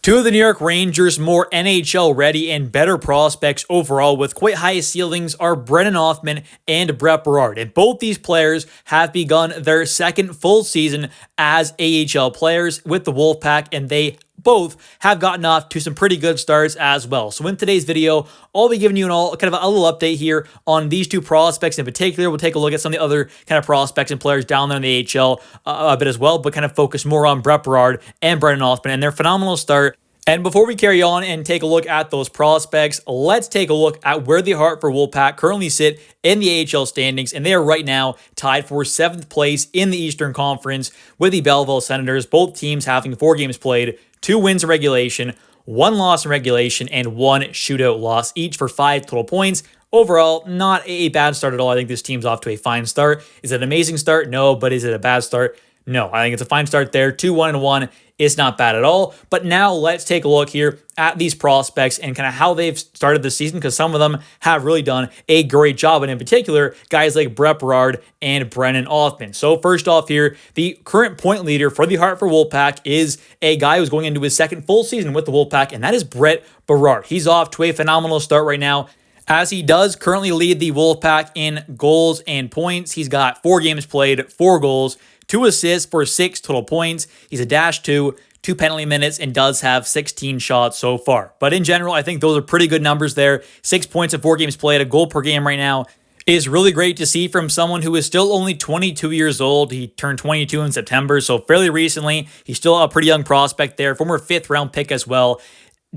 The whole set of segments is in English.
Two of the New York Rangers' more NHL ready and better prospects overall with quite high ceilings are Brennan Offman and Berard. And both these players have begun their second full season as AHL players with the Wolfpack, and they both have gotten off to some pretty good starts as well. So in today's video, I'll be giving you kind of a little update here on these two prospects in particular. We'll take a look at some of the other kind of prospects and players down there in the AHL a bit as well, but kind of focus more on Berard and Brennan Offman and their phenomenal start. And before we carry on and take a look at those prospects, let's take a look at where the Hartford Wolfpack currently sit in the AHL standings. And they are right now tied for 7th place in the Eastern Conference with the Belleville Senators, both teams having 4 games played, 2 wins in regulation, 1 loss in regulation, and 1 shootout loss, each for 5 total points. Overall, not a bad start at all. I think this team's off to a fine start. Is it an amazing start? No. But is it a bad start? No. I think it's a fine start there. 2-1-1. It's not bad at all. But now let's take a look here at these prospects and kind of how they've started the season, because some of them have really done a great job. And in particular, guys like Berard and Brennan Offman. So first off here, the current point leader for the Hartford Wolfpack is a guy who's going into his second full season with the Wolfpack, and that is Berard. He's off to a phenomenal start right now, as he does currently lead the Wolfpack in goals and points. He's got 4 games played, 4 goals, 2 assists for 6 total points. He's a -2, 2 penalty minutes, and does have 16 shots so far. But in general, I think those are pretty good numbers there. 6 points in 4 games played, a goal per game right now is really great to see from someone who is still only 22 years old. He turned 22 in September, so fairly recently. He's still a pretty young prospect there, former 5th round pick as well.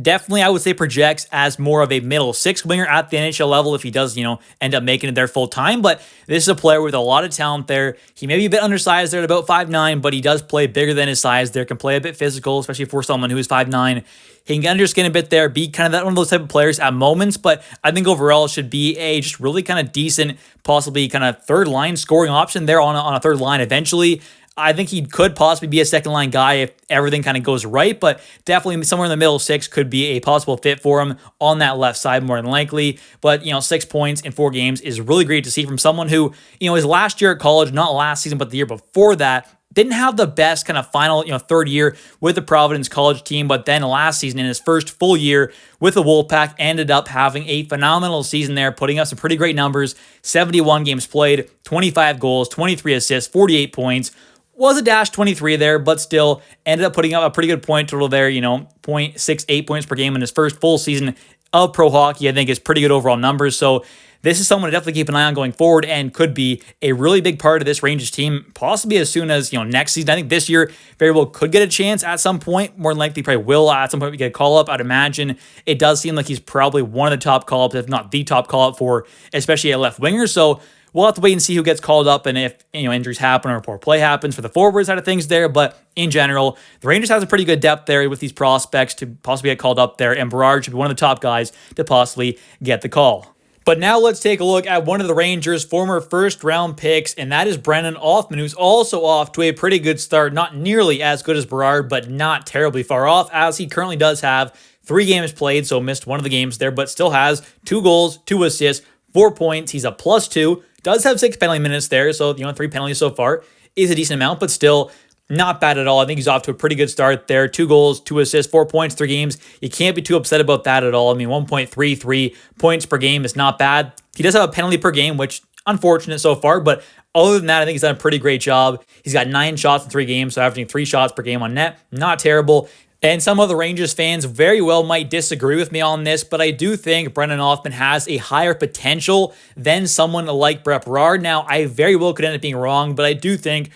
Definitely, I would say projects as more of a middle 6 winger at the NHL level if he does, end up making it there full time. But this is a player with a lot of talent there. He may be a bit undersized there at about 5'9", but he does play bigger than his size there, can play a bit physical, especially for someone who is 5'9". He can get under your skin a bit there, be kind of that one of those type of players at moments, but I think overall should be a just really kind of decent, possibly kind of third line scoring option there on a third line eventually. I think he could possibly be a second-line guy if everything kind of goes right, but definitely somewhere in the middle 6 could be a possible fit for him on that left side more than likely. But, 6 points in 4 games is really great to see from someone who, his last year at college, not last season, but the year before that, didn't have the best kind of final, third year with the Providence college team, but then last season in his first full year with the Wolfpack ended up having a phenomenal season there, putting up some pretty great numbers, 71 games played, 25 goals, 23 assists, 48 points, was a -23 there, but still ended up putting up a pretty good point total there, 0.68 points per game in his first full season of pro hockey. I think is pretty good overall numbers. So this is someone to definitely keep an eye on going forward and could be a really big part of this Rangers team, possibly as soon as, next season. I think this year very well could get a chance at some point. More than likely probably will at some point we get a call-up. I'd imagine it does seem like he's probably one of the top call-ups, if not the top call-up for especially a left winger. So we'll have to wait and see who gets called up and if injuries happen or poor play happens for the forward side of things there. But in general, the Rangers have a pretty good depth there with these prospects to possibly get called up there, and Berard should be one of the top guys to possibly get the call. But now let's take a look at one of the Rangers' former first-round picks, and that is Brennan Offman, who's also off to a pretty good start. Not nearly as good as Berard, but not terribly far off, as he currently does have 3 games played, so missed one of the games there, but still has 2 goals, 2 assists, 4 points. He's a +2. Does have 6 penalty minutes there, so 3 penalties so far is a decent amount, but still not bad at all. I think he's off to a pretty good start there. 2 goals, 2 assists, 4 points, 3 games. You can't be too upset about that at all. I mean, 1.33 points per game is not bad. He does have a penalty per game, which unfortunate so far, but other than that, I think he's done a pretty great job. He's got 9 shots in 3 games, so averaging 3 shots per game on net. Not terrible. And some of the Rangers fans very well might disagree with me on this, but I do think Brennan Offman has a higher potential than someone like Berard. Now, I very well could end up being wrong, but I do think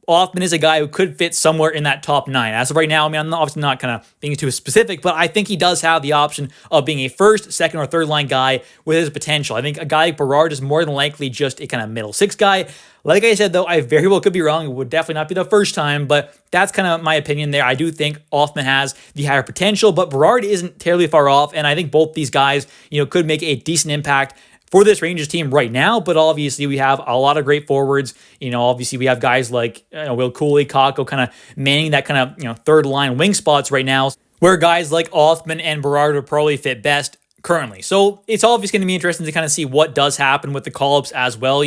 Offman is a guy who could fit somewhere in that top 9. As of right now, I'm obviously not kind of being too specific, but I think he does have the option of being a first, second, or third line guy with his potential. I think a guy like Berard is more than likely just a kind of middle 6 guy. Like I said, though, I very well could be wrong. It would definitely not be the first time, but that's kind of my opinion there. I do think Offman has the higher potential, but Berard isn't terribly far off, and I think both these guys, could make a decent impact for this Rangers team right now. But obviously we have a lot of great forwards. Obviously we have guys like Will Cooley, Kakko kind of manning that kind of third line wing spots right now, where guys like Othmann and Berard would probably fit best currently. So it's obviously going to be interesting to kind of see what does happen with the call-ups as well.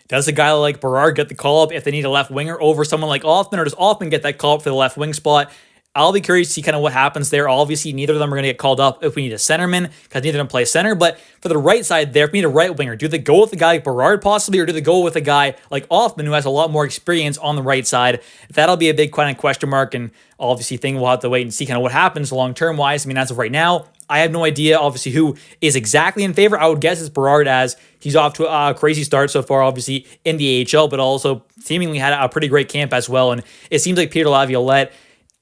Does a guy like Berard get the call-up if they need a left winger over someone like Offman, or does Offman get that call-up for the left wing spot? I'll be curious to see kind of what happens there. Obviously, neither of them are going to get called up if we need a centerman because neither of them play center. But for the right side there, if we need a right winger, do they go with a guy like Berard possibly, or do they go with a guy like Offman who has a lot more experience on the right side? That'll be a big kind of question mark, and obviously thing we'll have to wait and see kind of what happens long-term wise. I mean, as of right now, I have no idea, obviously, who is exactly in favor. I would guess it's Berard, as he's off to a crazy start so far, obviously, in the AHL, but also seemingly had a pretty great camp as well. And it seems like Peter Laviolette,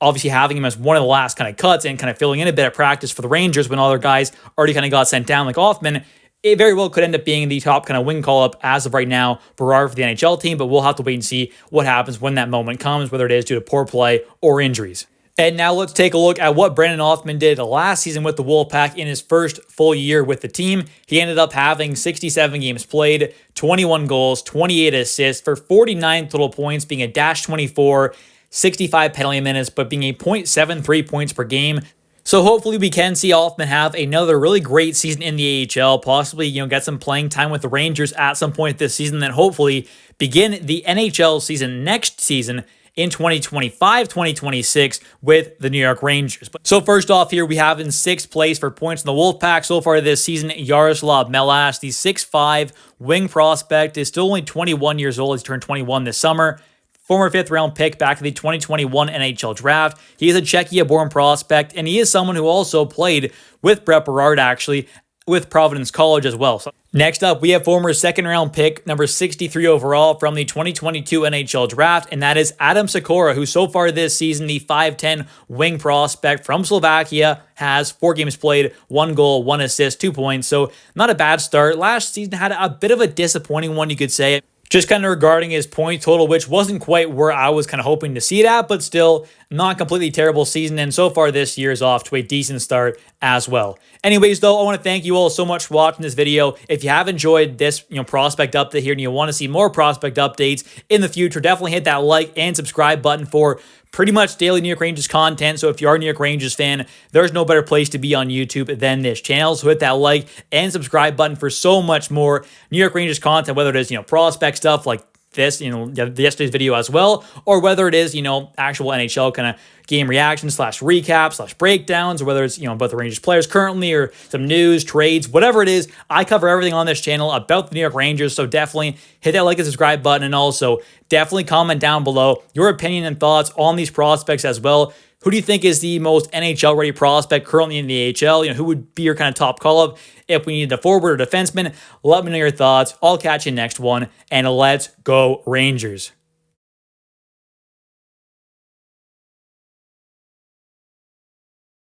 obviously having him as one of the last kind of cuts and kind of filling in a bit of practice for the Rangers when other guys already kind of got sent down like Offman, it very well could end up being the top kind of wing call-up as of right now, Berard for the NHL team, but we'll have to wait and see what happens when that moment comes, whether it is due to poor play or injuries. And now let's take a look at what Brennan Othmann did last season with the Wolfpack in his first full year with the team. He ended up having 67 games played, 21 goals, 28 assists for 49 total points, being a -24, 65 penalty minutes, but being a .73 points per game. So hopefully we can see Othmann have another really great season in the AHL, possibly, get some playing time with the Rangers at some point this season, then hopefully begin the NHL season next season in 2025-2026 with the New York Rangers. So first off here, we have in 6th place for points in the Wolfpack so far this season, Yaroslav Melash, the 6'5" wing prospect, is still only 21 years old. He's turned 21 this summer. Former 5th-round pick back in the 2021 NHL draft. He is a Czechia-born prospect, and he is someone who also played with Brett Berard, actually, with Providence College as well. So next up, we have former 2nd-round pick, number 63 overall from the 2022 NHL draft, and that is Adam Sikora, who so far this season, the 5'10" wing prospect from Slovakia, has 4 games played, 1 goal, 1 assist, 2 points. So not a bad start. Last season had a bit of a disappointing one, you could say. Just kind of regarding his point total, which wasn't quite where I was kind of hoping to see it at, but still not completely terrible season. And so far this year is off to a decent start as well. Anyways, though, I want to thank you all so much for watching this video. If you have enjoyed this, prospect update here and you want to see more prospect updates in the future, definitely hit that like and subscribe button for pretty much daily New York Rangers content. So if you are a New York Rangers fan, there's no better place to be on YouTube than this channel. So hit that like and subscribe button for so much more New York Rangers content, whether it is, prospect stuff like this, yesterday's video as well, or whether it is, actual NHL kind of game reactions / recaps / breakdowns, or whether it's, about the Rangers players currently or some news, trades, whatever it is. I cover everything on this channel about the New York Rangers, so definitely hit that like and subscribe button, and also definitely comment down below your opinion and thoughts on these prospects as well. Who do you think is the most NHL-ready prospect currently in the AHL? Who would be your kind of top call-up if we needed a forward or defenseman? Let me know your thoughts. I'll catch you next one, and let's go Rangers.